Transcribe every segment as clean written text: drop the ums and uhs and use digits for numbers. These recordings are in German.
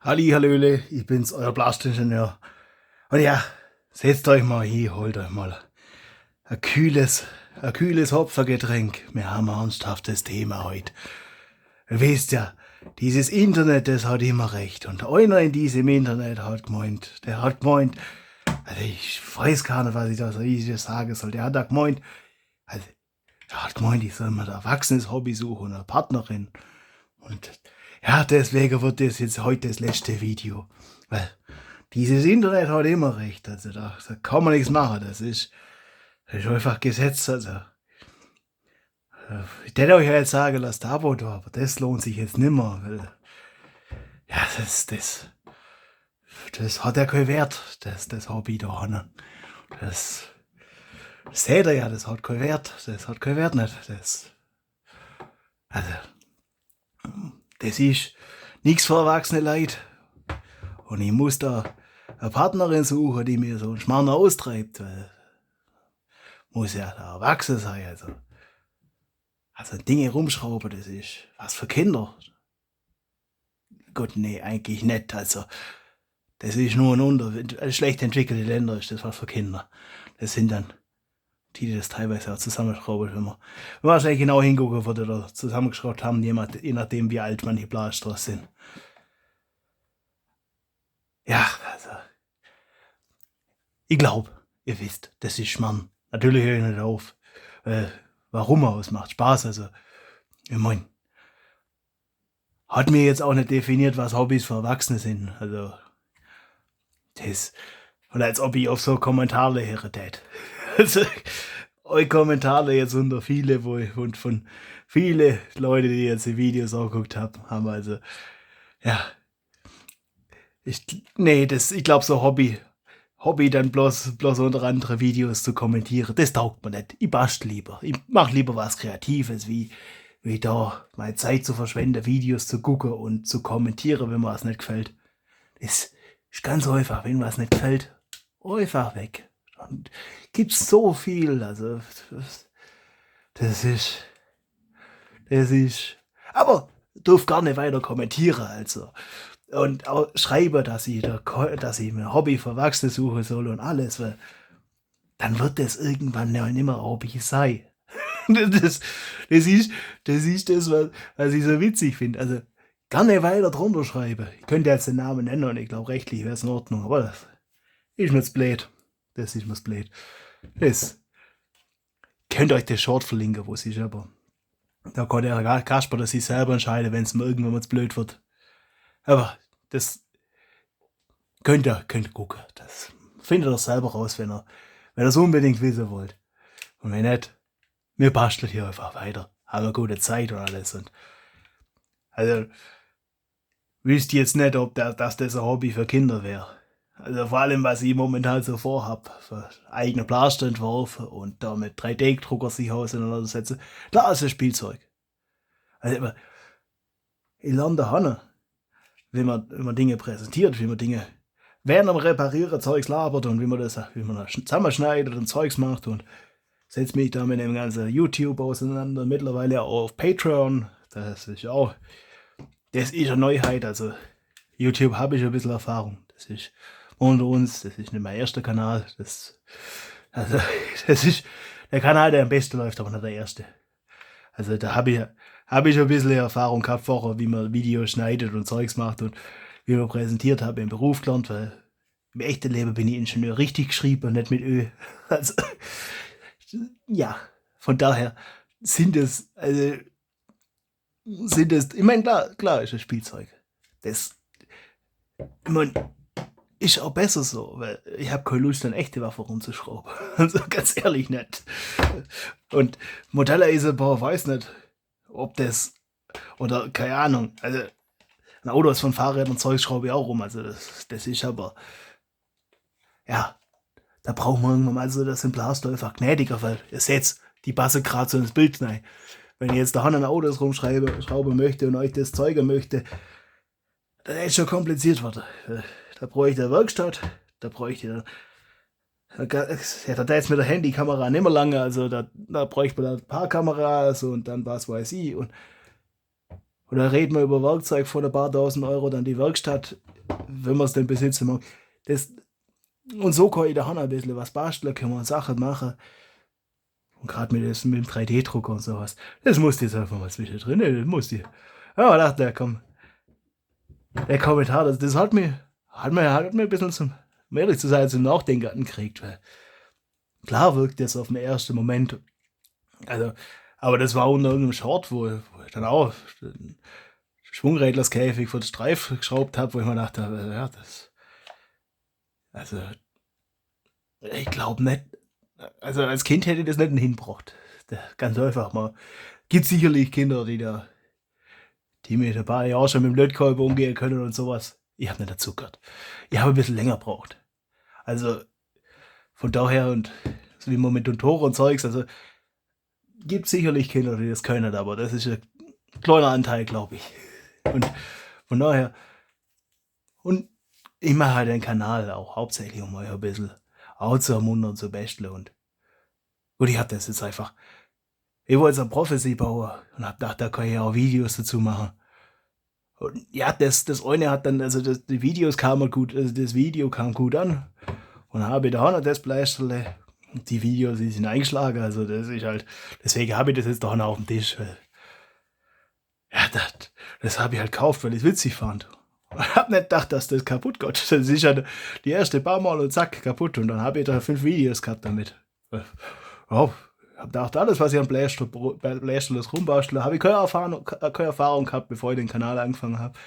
Hallihallöle, ich bin's, euer Blastingenieur. Und ja, setzt euch mal hier, holt euch mal ein kühles Hopfergetränk. Wir haben ein ernsthaftes Thema heute. Ihr wisst ja, dieses Internet, das hat immer recht. Und einer in diesem Internet hat gemeint, also ich weiß gar nicht, was ich da so riesiges sagen soll. Der hat da gemeint, also, ich soll mir ein erwachsenes Hobby suchen, eine Partnerin. Und ja, deswegen wird das jetzt heute das letzte Video. Weil dieses Internet hat immer recht. Also da kann man nichts machen. Das ist einfach Gesetz. Also, ich hätte euch ja jetzt sagen, lasst ein Abo da, aber das lohnt sich jetzt nimmer. Weil, ja, das hat ja keinen Wert, das Hobby da. Ne? Das seht ihr ja, das hat keinen Wert. Das hat keinen Wert nicht. Also, das ist nichts für erwachsene Leute. Und ich muss da eine Partnerin suchen, die mir so einen Schmarrn austreibt. Weil muss ja da erwachsen sein. Also Dinge rumschrauben, das ist was für Kinder. Gut, nee, eigentlich nicht. Also, das ist nur schlecht entwickelte Länder, ist das was für Kinder. Das sind dann die das teilweise auch zusammenschrauben, wenn man vielleicht genau hingucken würde oder zusammengeschraubt haben, je nachdem wie alt manche Blasters sind. Ja, also, ich glaube, ihr wisst, das ist Schmarrn. Natürlich höre ich nicht auf. Warum auch? Es macht Spaß. Also, ich mein, hat mir jetzt auch nicht definiert, was Hobbys für Erwachsene sind. Also, das, und als ob ich auf so Kommentare höre tät. Also, eure Kommentare jetzt unter viele, und von viele Leute, die jetzt die Videos angeguckt haben also, ja, ich glaube so Hobby dann bloß unter andere Videos zu kommentieren, das taugt mir nicht. Ich bastel lieber. Ich mach lieber was Kreatives, wie da meine Zeit zu verschwenden, Videos zu gucken und zu kommentieren, wenn mir was nicht gefällt. Das ist ganz einfach, wenn was nicht gefällt, einfach weg. Und gibt's so viel, also das ist, aber darf gar nicht weiter kommentieren, also. Und auch schreiben, dass ich mir Hobby für Erwachsene suchen soll und alles, weil dann wird das irgendwann ja nicht mehr Hobby sein. das, das ist das, was ich so witzig finde. Also, gerne weiter drunter schreiben. Ich könnte jetzt den Namen nennen und ich glaube, rechtlich wäre es in Ordnung, aber das ist mir's blöd. Das ist mir's blöd. Das könnt euch das Short verlinken, wo es ist, aber da kann der Kasper das sich selber entscheiden, wenn es mir irgendwann mal zu blöd wird. Aber das könnt ihr gucken. Das findet ihr selber raus, wenn ihr es unbedingt wissen wollt. Und wenn nicht, wir basteln hier einfach weiter. Haben eine gute Zeit und alles. Und also, wüsste jetzt nicht, ob dass das ein Hobby für Kinder wäre. Also vor allem, was ich momentan so vorhab, für eigene Blaster entworfen und da mit 3D-Drucker sich auseinandersetzen. Klar, ist ein Spielzeug. Also, ich lerne da Hanne, wie man Dinge präsentiert, wie man Dinge während am Reparieren Zeugs labert und wie man das zusammenschneidet und Zeugs macht und setze mich da mit dem ganzen YouTube auseinander, mittlerweile auch auf Patreon. Das ist eine Neuheit, also YouTube habe ich ein bisschen Erfahrung. Das ist unter uns, das ist nicht mein erster Kanal. Das ist der Kanal, der am besten läuft, aber nicht der erste. Also da habe ich ein bisschen Erfahrung gehabt vorher, wie man Videos schneidet und Zeugs macht und wie man präsentiert habe im Beruf gelernt, weil im echten Leben bin ich Ingenieur richtig geschrieben und nicht mit Ö. Also, ja, von daher sind es, ich meine, klar ist ein Spielzeug. Das, ich mein, ist auch besser so, weil ich habe keine Lust, an echte Waffen rumzuschrauben. Also ganz ehrlich nicht. Und Modelleisenbau weiß nicht, ob das, oder keine Ahnung, also ein Autos von Fahrrädern und Zeugs schraube ich auch rum, also das ist aber, ja, da braucht man irgendwann mal so das im Blaster einfach gnädiger, weil ihr seht, die passen gerade so ins Bild rein. Wenn ich jetzt da an Autos rumschrauben möchte und euch das zeigen möchte, dann ist schon kompliziert worden. Da brauche ich eine Werkstatt, da brauche ich da jetzt mit der Handykamera nicht mehr lange, also da bräuchte man ein paar Kameras und dann was weiß ich. Und Und da reden wir über Werkzeug von ein paar tausend Euro, dann die Werkstatt, wenn man es denn besitzen mag. Und so kann ich da ein bisschen was basteln, kann man Sachen machen. Und gerade mit dem 3D-Drucker und sowas. Das musste jetzt einfach mal zwischendrin, das musste ich. Ja, ich dachte, komm, der Kommentar, das hat mir ein bisschen zum, um ehrlich zu sein, zum Nachdenken angekriegt. Weil klar wirkt das auf den ersten Moment. Also, aber das war unter irgendeinem Short, wo ich dann auch den Schwungrädlerskäfig für den Streif geschraubt habe, wo ich mir dachte, ja, also, ich glaube nicht, also als Kind hätte ich das nicht hingebracht. Ganz einfach mal. Gibt sicherlich Kinder, die mit ein paar Jahren schon mit dem Lötkolben umgehen können und sowas. Ich habe nicht dazu gehört. Ich habe ein bisschen länger gebraucht. Also von daher und so wie man mit den Toren und Zeugs, also gibt sicherlich Kinder, die das können, aber das ist ein kleiner Anteil, glaube ich. Und von daher, und ich mache halt den Kanal auch hauptsächlich, um euch ein bisschen auch zu ermuntern, zu basteln und ich habe das jetzt einfach, ich wollte jetzt ein Prophecy bauen und habe gedacht, da kann ich auch Videos dazu machen. Und ja, das eine hat dann, also die Videos kamen gut, also das Video kam gut an. Und habe ich da auch noch das Bleisterle. Die Videos, die sind eingeschlagen, also das ist halt, deswegen habe ich das jetzt da noch auf dem Tisch. Weil, ja, das habe ich halt gekauft, weil ich es witzig fand. Ich habe nicht gedacht, dass das kaputt geht. Das ist ja die erste paar Mal und zack, kaputt. Und dann habe ich da 5 Videos gehabt damit. Ja, ich habe gedacht, alles, was ich am Bleisterles rumbastle, habe ich keine Erfahrung gehabt, bevor ich den Kanal angefangen habe.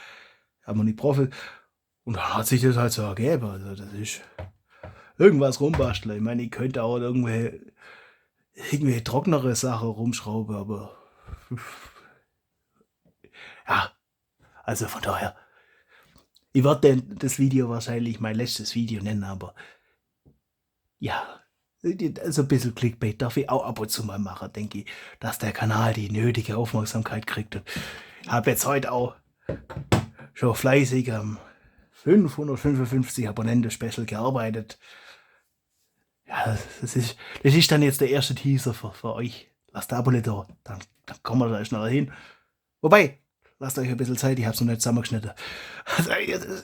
Haben wir nicht Profi. Und dann hat sich das halt so ergeben. Also das ist irgendwas rumbasteln. Ich meine, ich könnte auch irgendwie trocknere Sachen rumschrauben, aber ja, also von daher. Ich werde das Video wahrscheinlich mein letztes Video nennen, aber ja, also ein bisschen Clickbait darf ich auch ab und zu mal machen, denke ich, dass der Kanal die nötige Aufmerksamkeit kriegt. Und habe jetzt heute auch schon fleißig am 555 Abonnenten-Special gearbeitet. Ja, das ist dann jetzt der erste Teaser für euch. Lasst ein Abo da, dann kommen wir da schneller hin. Wobei, lasst euch ein bisschen Zeit, ich habe es noch nicht zusammengeschnitten. Also,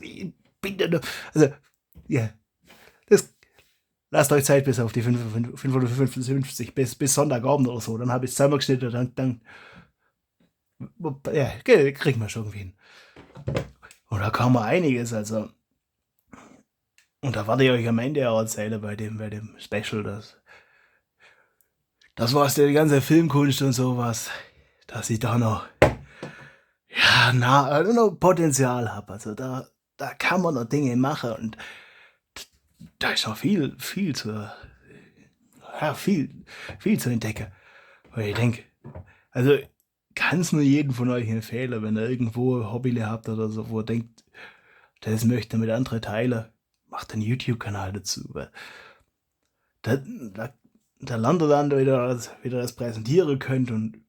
ich bin da noch, also, ja, das, lasst euch Zeit bis auf die 555, bis Sonntagabend oder so, dann habe ich es zusammengeschnitten, dann ja, kriegen wir schon irgendwie hin. Und da kam mal einiges, also, und da werde ich euch am Ende auch erzählen bei dem Special, das war's, die ganze Filmkunst und sowas, dass ich da noch, ja, noch Potenzial habe. Also da kann man noch Dinge machen und da ist noch viel zu, ja, viel zu entdecken. Weil ich denke, also kann es nur jedem von euch empfehlen, wenn ihr irgendwo ein Hobby habt oder so, wo ihr denkt, das möchte ihr mit anderen teilen, macht einen YouTube-Kanal dazu. Weil da landet ihr dann wieder das präsentieren könnt und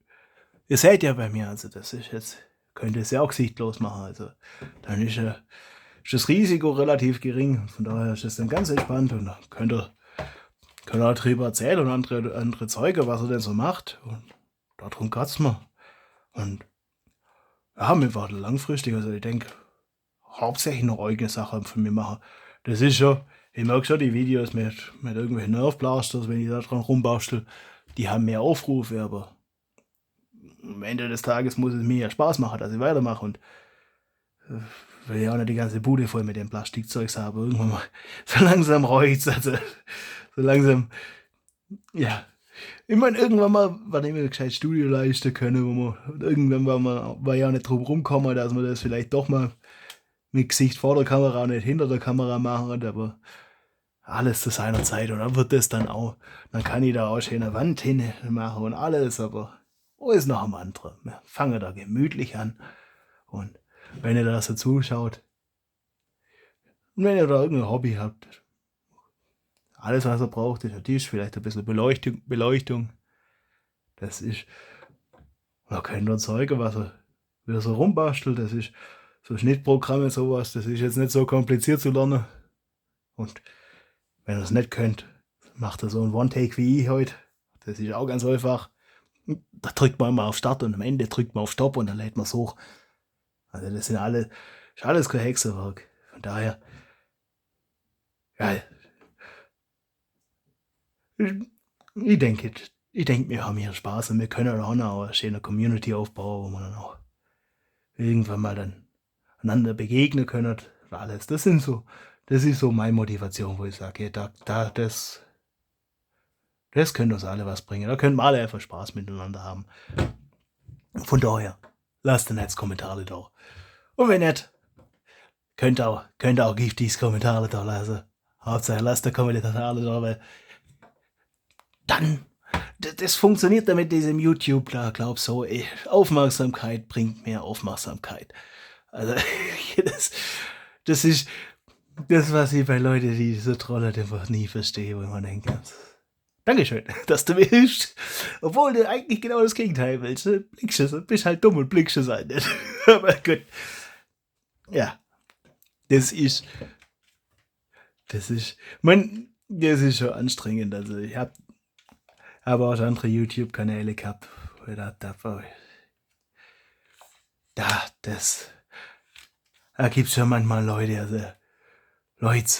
ihr seht ja bei mir, also das ist jetzt, könnt ihr es ja auch gesichtlos machen, also dann ist das Risiko relativ gering, von daher ist es dann ganz entspannt und dann könnt ihr darüber erzählen und andere Zeuge, was er denn so macht und darum geht's mir. Und ja, mir war langfristig, also ich denke, hauptsächlich noch eigene Sachen von mir machen. Das ist schon, ich merke schon, die Videos mit irgendwelchen Nerfblasters, wenn ich da dran rumbastel, die haben mehr Aufrufe, aber am Ende des Tages muss es mir ja Spaß machen, dass ich weitermache und will ja auch nicht die ganze Bude voll mit dem Plastikzeugs haben. Irgendwann mal, so langsam reicht's, also so langsam, ja. Ich meine, irgendwann mal, wann ich mir ein gescheites Studio leisten können, irgendwann war ja nicht drum rumkommen, dass man das vielleicht doch mal mit Gesicht vor der Kamera und nicht hinter der Kamera machen, aber alles zu seiner Zeit und dann wird das dann auch, dann kann ich da auch schön eine Wand hin machen und alles, aber ist noch am anderen. Wir fangen da gemütlich an und wenn ihr da so zuschaut und wenn ihr da irgendein Hobby habt, alles was ihr braucht, ist ein Tisch, vielleicht ein bisschen Beleuchtung, das ist, da könnt ihr zeigen, was ihr wieder so rumbastelt, das ist so Schnittprogramme, sowas, das ist jetzt nicht so kompliziert zu lernen und wenn ihr es nicht könnt, macht ihr so ein One-Take wie ich heute, das ist auch ganz einfach. Da drückt man immer auf Start und am Ende drückt man auf Stopp und dann lädt man es hoch. Also das ist alles kein Hexenwerk. Von daher, ja, ich denke, wir haben hier Spaß und wir können auch noch eine schöne Community aufbauen, wo man dann auch irgendwann mal dann einander begegnen können und alles. Das ist so meine Motivation, wo ich sage, ja, das könnte uns alle was bringen. Da können wir alle einfach Spaß miteinander haben. Von daher, lasst ein Kommentare da. Und wenn nicht, könnt ihr auch giftiges Kommentare da lassen. Hauptsache lasst ein Kommentare da, weil dann, das funktioniert damit mit diesem YouTube, da glaub so, Aufmerksamkeit bringt mehr Aufmerksamkeit. Also, das ist das, was ich bei Leuten, die so trollen, einfach nie verstehe, wo man denkt, Dankeschön, dass du mir hilfst. Obwohl du eigentlich genau das Gegenteil willst. Du bist halt dumm und blickst es halt nicht. Aber gut. Ja. Das ist schon anstrengend. Also ich habe auch schon andere YouTube-Kanäle gehabt, wo ich dachte, da gibt es schon manchmal Leute, also Leute,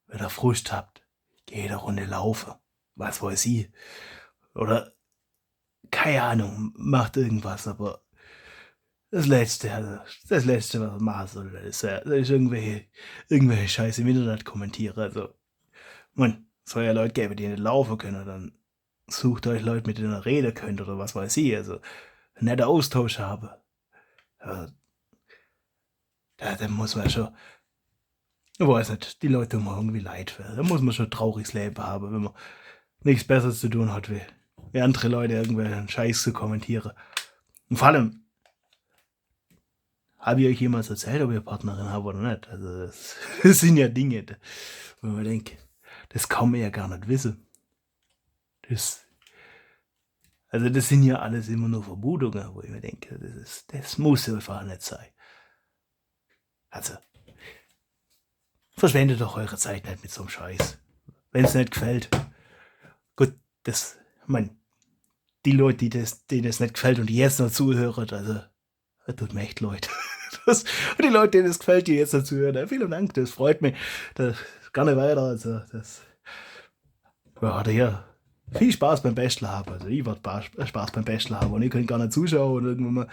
wenn ihr Frust habt, geht eine Runde laufen. Was weiß ich. Oder, keine Ahnung, macht irgendwas, aber das Letzte, was man machen soll, das ist irgendwelche Scheiße im Internet kommentieren. Also, man, soll ja Leute geben, die nicht laufen können, dann sucht euch Leute, mit denen ihr reden könnt oder was weiß ich. Also, einen netten Austausch haben. Da muss man schon, ich weiß nicht, die Leute tun mir irgendwie leid. Da muss man schon ein trauriges Leben haben, wenn man nichts Besseres zu tun hat, wie andere Leute irgendwelchen Scheiß zu kommentieren. Und vor allem, habe ich euch jemals erzählt, ob ihr Partnerin habt oder nicht? Also das sind ja Dinge, wo man denkt, das kann man ja gar nicht wissen. Das sind ja alles immer nur Vermutungen, wo ich mir denke, das muss einfach nicht sein. Also, verschwendet doch eure Zeit nicht mit so einem Scheiß. Wenn es nicht gefällt. Gut, die Leute, denen es nicht gefällt und die jetzt noch zuhören, also, das tut mir echt leid. Und die Leute, denen es gefällt, die jetzt dazu hören, vielen Dank, das freut mich. Gerne weiter. Also, ja, viel Spaß beim Bachelor haben. Also, ich werde Spaß beim Bachelor haben und ich könnte gar nicht zuschauen und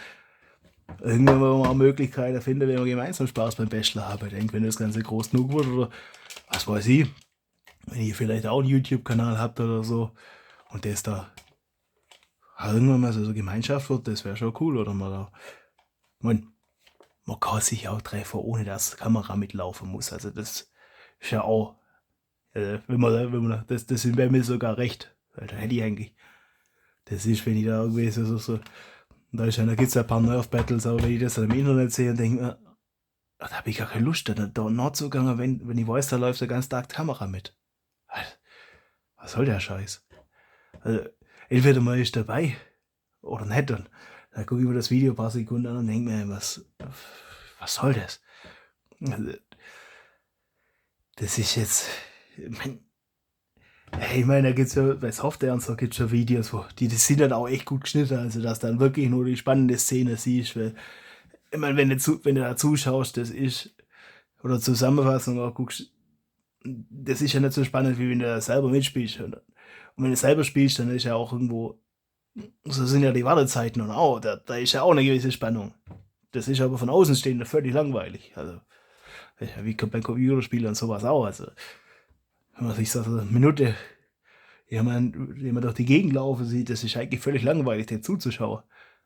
irgendwann mal eine Möglichkeit finden, wenn wir gemeinsam Spaß beim Bachelor haben. Ich denke, wenn das Ganze groß genug wird oder was weiß ich, wenn ihr vielleicht auch einen YouTube-Kanal habt oder so und das da irgendwann mal so eine Gemeinschaft wird, das wäre schon cool. Oder man kann sich auch treffen, ohne dass die Kamera mitlaufen muss. Also das ist ja auch, das wäre mir sogar recht. Weil da hätte ich eigentlich, das ist, wenn ich da irgendwie so in Deutschland, da gibt es ja ein paar Nerf-Battles, aber wenn ich das dann im Internet sehe und denke, da habe ich gar keine Lust, da nachzugehen, wenn ich weiß, da läuft der ganze Tag die Kamera mit. Was soll der Scheiß? Also, entweder man ist dabei oder nicht. Und dann gucke ich mir das Video ein paar Sekunden an und denke mir, was soll das? Also, das ist jetzt, ich meine, da gibt es ja bei Software und so gibt es schon Videos, die sind dann auch echt gut geschnitten, also dass dann wirklich nur die spannende Szene siehst, weil, ich meine, wenn du da zuschaust, das ist, oder Zusammenfassung auch guckst, das ist ja nicht so spannend, wie wenn du da selber mitspielst. Und wenn du selber spielst, dann ist ja auch irgendwo, so sind ja die Wartezeiten und auch, da ist ja auch eine gewisse Spannung. Das ist aber von außen stehend völlig langweilig. Also, wie bei Computerspielen und sowas auch. Also, wenn man sich so eine Minute jemand durch die Gegend laufen sieht, das ist eigentlich völlig langweilig, den zuzuschauen.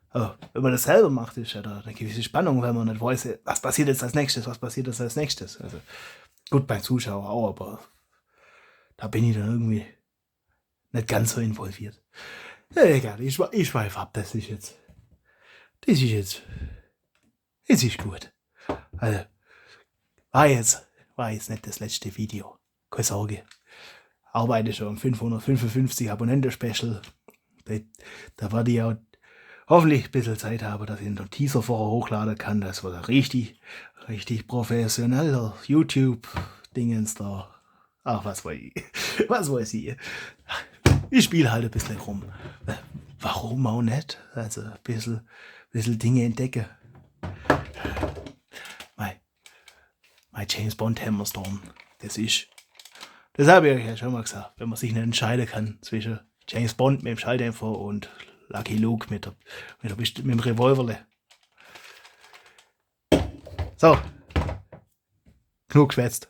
Aber wenn man das selber macht, ist ja da eine gewisse Spannung, wenn man nicht weiß, was passiert jetzt als nächstes. Also, gut, beim Zuschauer auch, aber da bin ich dann irgendwie nicht ganz so involviert. Ja, egal, ich schweife ab, das ist gut. Also, war jetzt nicht das letzte Video. Keine Sorge. Arbeite schon am 555 Abonnenten-Special. Da werde ich auch hoffentlich ein bisschen Zeit haben, dass ich einen Teaser vorher hochladen kann. Das wird richtig professioneller YouTube-Dingens da. Ach, was weiß ich. Ich spiele halt ein bisschen rum. Warum auch nicht? Also ein bisschen Dinge entdecken. bei James Bond Hammerstorm. Das habe ich euch ja schon mal gesagt, wenn man sich nicht entscheiden kann zwischen James Bond mit dem Schalldämpfer und Lucky Luke mit dem Revolverle. So, genug geschwätzt.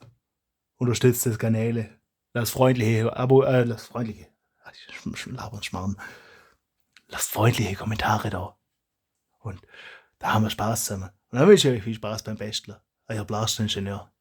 Unterstützt das Kanäle. Lasst freundliche Lasst freundliche Kommentare da. Und da haben wir Spaß zusammen. Und dann wünsche ich euch viel Spaß beim Bastler. Euer Blastingenieur.